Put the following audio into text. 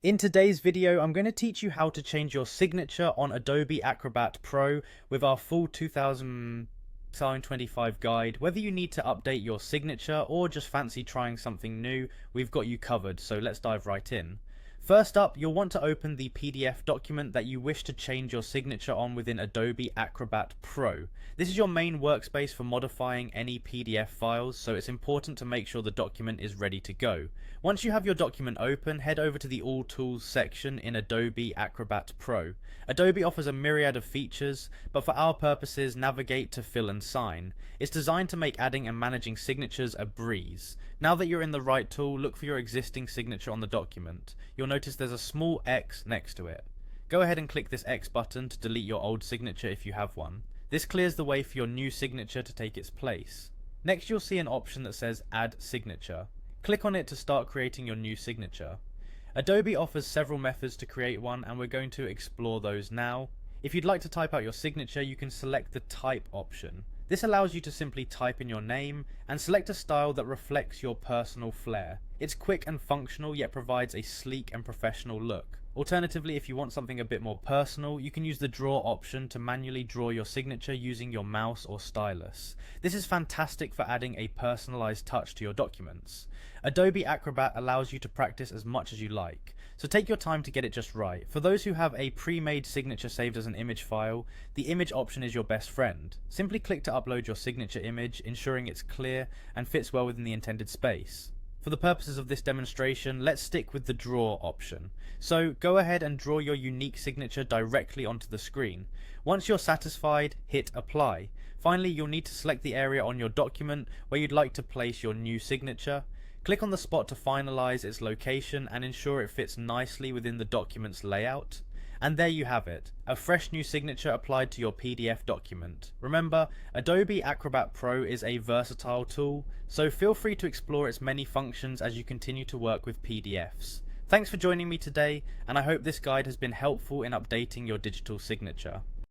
In today's video, I'm going to teach you how to change your signature on Adobe Acrobat Pro with our full 2025 guide. Whether you need to update your signature or just fancy trying something new, we've got you covered, so let's dive right in. First up, you'll want to open the PDF document that you wish to change your signature on within Adobe Acrobat Pro. This is your main workspace for modifying any PDF files, so it's important to make sure the document is ready to go. Once you have your document open, head over to the All Tools section in Adobe Acrobat Pro. Adobe offers a myriad of features, but for our purposes, navigate to Fill and Sign. It's designed to make adding and managing signatures a breeze. Now that you're in the right tool, look for your existing signature on the document. You'll notice there's a small X next to it. Go ahead and click this X button to delete your old signature if you have one. This clears the way for your new signature to take its place. Next, you'll see an option that says Add Signature. Click on it to start creating your new signature. Adobe offers several methods to create one, and we're going to explore those now. If you'd like to type out your signature, you can select the Type option. This allows you to simply type in your name and select a style that reflects your personal flair. It's quick and functional, yet provides a sleek and professional look. Alternatively, if you want something a bit more personal, you can use the Draw option to manually draw your signature using your mouse or stylus. This is fantastic for adding a personalized touch to your documents. Adobe Acrobat allows you to practice as much as you like, so take your time to get it just right. For those who have a pre-made signature saved as an image file, the image option is your best friend. Simply click to upload your signature image, ensuring it's clear and fits well within the intended space. For the purposes of this demonstration, let's stick with the Draw option. So go ahead and draw your unique signature directly onto the screen. Once you're satisfied, hit Apply. Finally, you'll need to select the area on your document where you'd like to place your new signature. Click on the spot to finalize its location and ensure it fits nicely within the document's layout. And there you have it, a fresh new signature applied to your PDF document. Remember, Adobe Acrobat Pro is a versatile tool, so feel free to explore its many functions as you continue to work with PDFs. Thanks for joining me today, and I hope this guide has been helpful in updating your digital signature.